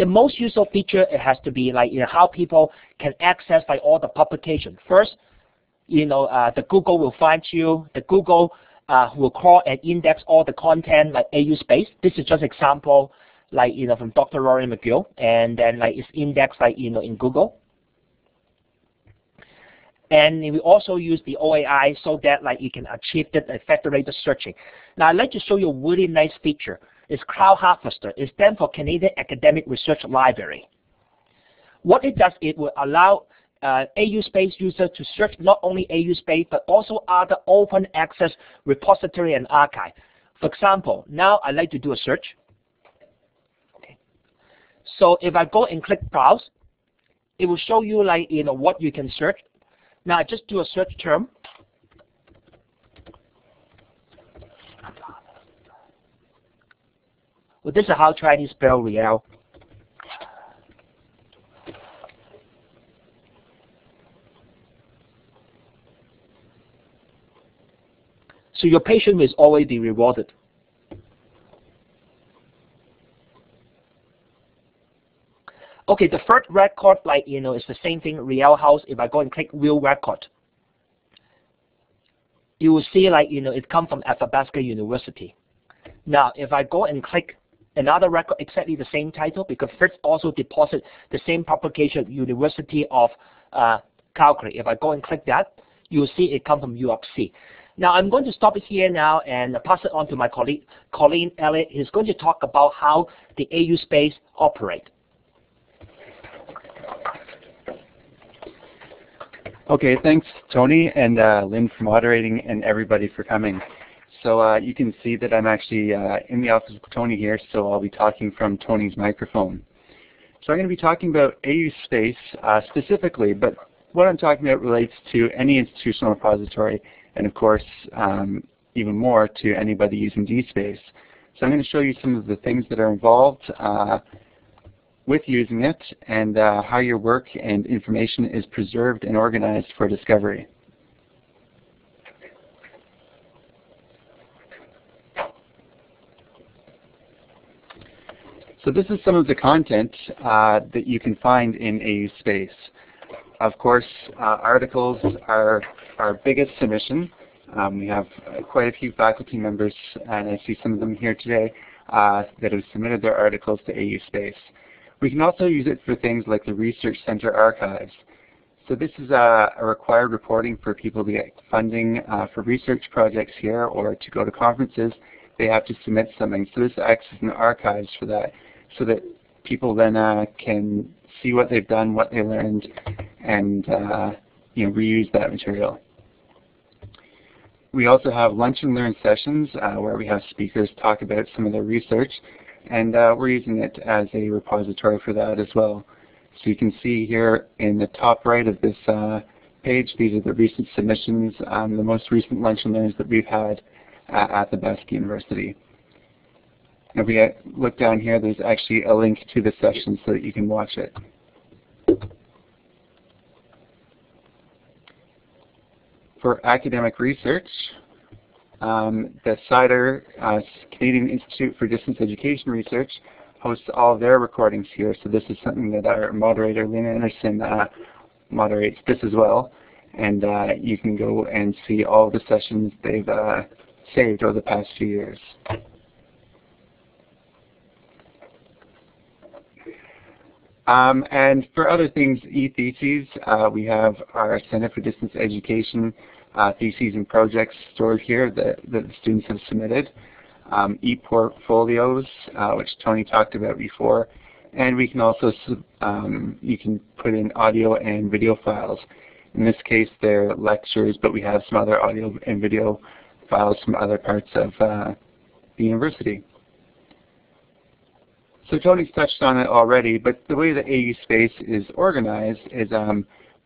the most useful feature, it has to be like, how people can access like all the publication. First, the Google will find you. The Google will crawl and index all the content like AU Space. This is just example, like from Dr. Rory McGill, and then like it's indexed like in Google. And we also use the OAI so that like you can achieve the federated searching. Now I'd like to show you a really nice feature. It's Cloud Harvester. It stands for Canadian Academic Research Library. What it does, it will allow AU Space users to search not only AU Space but also other open access repository and archive. For example, now I'd like to do a search. Okay. So if I go and click browse, it will show you like what you can search. Now I just do a search term. Well, this is how Chinese spell real. So your patience will always be rewarded. Okay, the third record, like it's the same thing, Real House. If I go and click Real Record, you will see like it comes from Athabasca University. Now, if I go and click another record, exactly the same title, because first also deposit the same publication, University of Calgary. If I go and click that, you will see it comes from UOC. Now, I'm going to stop it here now and pass it on to my colleague, Colleen Elliott. He's going to talk about how the AU Space operate. Okay, thanks Tony and Lynn for moderating and everybody for coming. So you can see that I'm actually in the office with Tony here, so I'll be talking from Tony's microphone. So I'm going to be talking about AU Space specifically, but what I'm talking about relates to any institutional repository and of course even more to anybody using DSpace. So I'm going to show you some of the things that are involved with using it and how your work and information is preserved and organized for discovery. So this is some of the content that you can find in AU Space. Of course, articles are our biggest submission. We have quite a few faculty members, and I see some of them here today, that have submitted their articles to AU Space. We can also use it for things like the Research Center archives. So this is a required reporting for people to get funding for research projects here or to go to conferences. They have to submit something. So this acts as an archives for that, so that people then can see what they've done, what they learned, and reuse that material. We also have lunch and learn sessions where we have speakers talk about some of their research, and we're using it as a repository for that as well. So you can see here in the top right of this page, these are the recent submissions, the most recent lunch and learns that we've had at Athabasca University. If we look down here, there's actually a link to the session so that you can watch it. For academic research, the CIDR, Canadian Institute for Distance Education Research, hosts all of their recordings here. So this is something that our moderator, Lynn Anderson, moderates this as well. And you can go and see all of the sessions they've saved over the past few years. And for other things, e-theses, we have our Center for Distance Education theses and projects stored here that the students have submitted. E-portfolios, which Tony talked about before. And we can also, you can put in audio and video files. In this case, they're lectures, but we have some other audio and video files from other parts of the university. So Tony's touched on it already, but the way the AU Space is organized is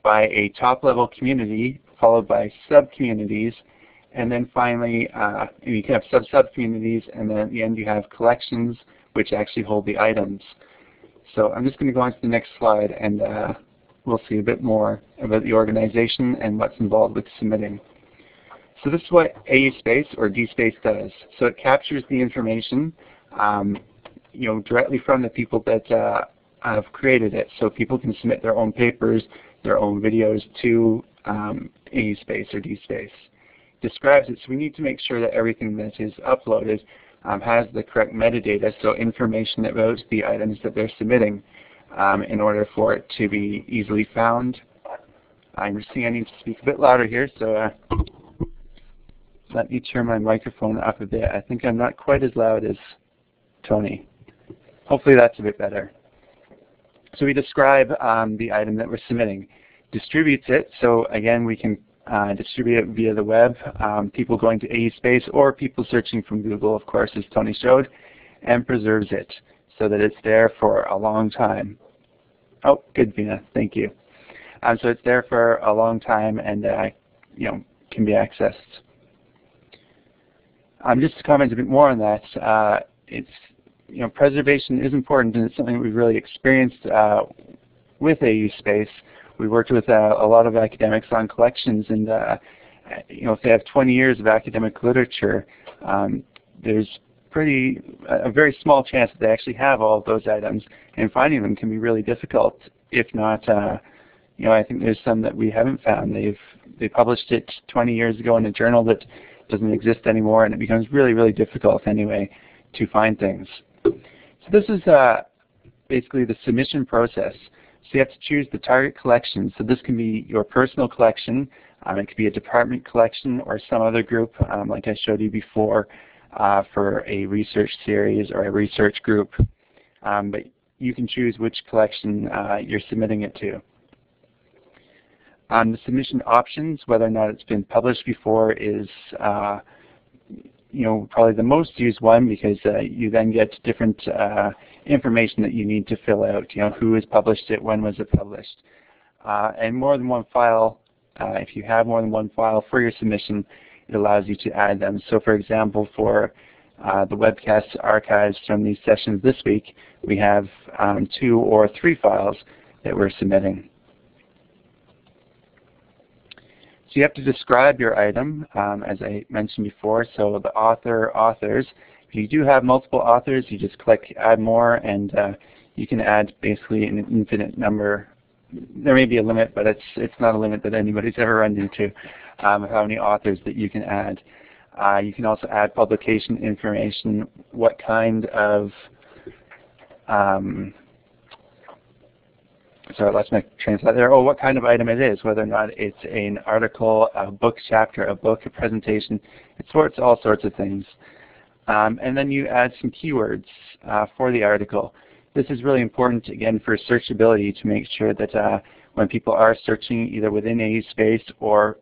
by a top-level community followed by sub-communities, and then finally you can have sub-communities, and then at the end you have collections which actually hold the items. So I'm just going to go on to the next slide, and we'll see a bit more about the organization and what's involved with submitting. So this is what AU Space or DSpace does. So it captures the information directly from the people that I've created it so people can submit their own papers, their own videos to AESpace or DSpace. Describes it, so we need to make sure that everything that is uploaded has the correct metadata, so information about the items that they're submitting in order for it to be easily found. I'm seeing I need to speak a bit louder here, so let me turn my microphone up a bit. I think I'm not quite as loud as Tony. Hopefully that's a bit better. So we describe the item that we're submitting. Distributes it, so again we can distribute it via the web, people going to AESpace or people searching from Google, of course, as Tony showed, and preserves it so that it's there for a long time. Oh, good, Vina, thank you. So it's there for a long time and can be accessed. Just to comment a bit more on that, preservation is important, and it's something we've really experienced with AESpace. We worked with a lot of academics on collections, and if they have 20 years of academic literature, there's a very small chance that they actually have all of those items, and finding them can be really difficult. If not, I think there's some that we haven't found. They published it 20 years ago in a journal that doesn't exist anymore, and it becomes really, really difficult anyway to find things. So this is basically the submission process. So you have to choose the target collection. So this can be your personal collection, it could be a department collection or some other group, like I showed you before, for a research series or a research group. But you can choose which collection you're submitting it to. The submission options, whether or not it's been published before, is probably the most used one, because you then get different information that you need to fill out. Who has published it, when was it published, and more than one file. If you have more than one file for your submission, it allows you to add them. So, for example, for the webcast archives from these sessions this week, we have 2 or 3 files that we're submitting. So you have to describe your item, as I mentioned before, so the author, authors. If you do have multiple authors, you just click Add More, and you can add basically an infinite number. There may be a limit, but it's not a limit that anybody's ever run into, of how many authors that you can add. You can also add publication information, what kind of sorry, I lost my train of thought there. Oh, what kind of item it is, whether or not it's an article, a book chapter, a book, a presentation. It sorts all sorts of things. And then you add some keywords for the article. This is really important, again, for searchability, to make sure that when people are searching either within AESpace or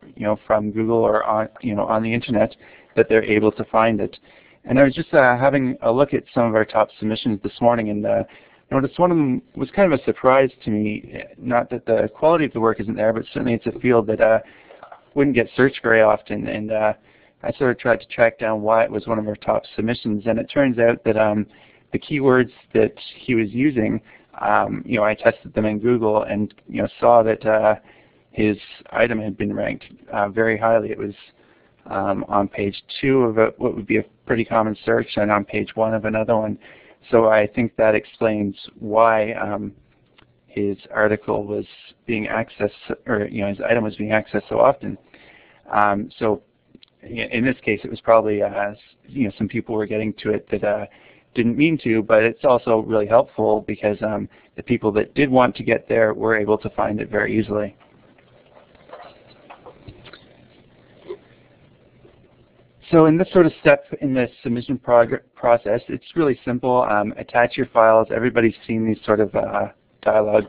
from Google or on the internet, that they're able to find it. And I was just having a look at some of our top submissions this morning, and noticed one of them was kind of a surprise to me. Not that the quality of the work isn't there, but certainly it's a field that wouldn't get searched very often. And I sort of tried to track down why it was one of our top submissions. And it turns out that the keywords that he was using, I tested them in Google and saw that his item had been ranked very highly. It was on page 2 of what would be a pretty common search, and on page 1 of another one. So I think that explains why his article was being accessed, or his item was being accessed so often. So in this case, it was probably some people were getting to it that didn't mean to, but it's also really helpful because the people that did want to get there were able to find it very easily. So in this sort of step in the submission process, it's really simple. Attach your files. Everybody's seen these sort of dialogue,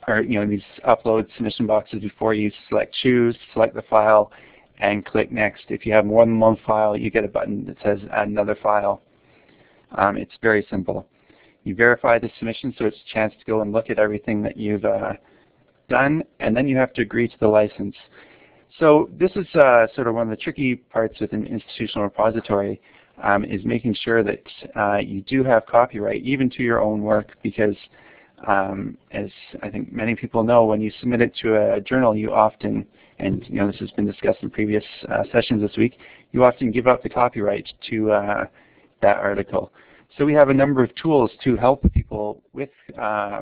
or these upload submission boxes before. You select Choose, select the file, and click Next. If you have more than one file, you get a button that says Add Another File. It's very simple. You verify the submission, so it's a chance to go and look at everything that you've done, and then you have to agree to the license. So this is sort of one of the tricky parts with an institutional repository, is making sure that you do have copyright, even to your own work, because as I think many people know, when you submit it to a journal, you often, and this has been discussed in previous sessions this week, you often give up the copyright to that article. So we have a number of tools to help people with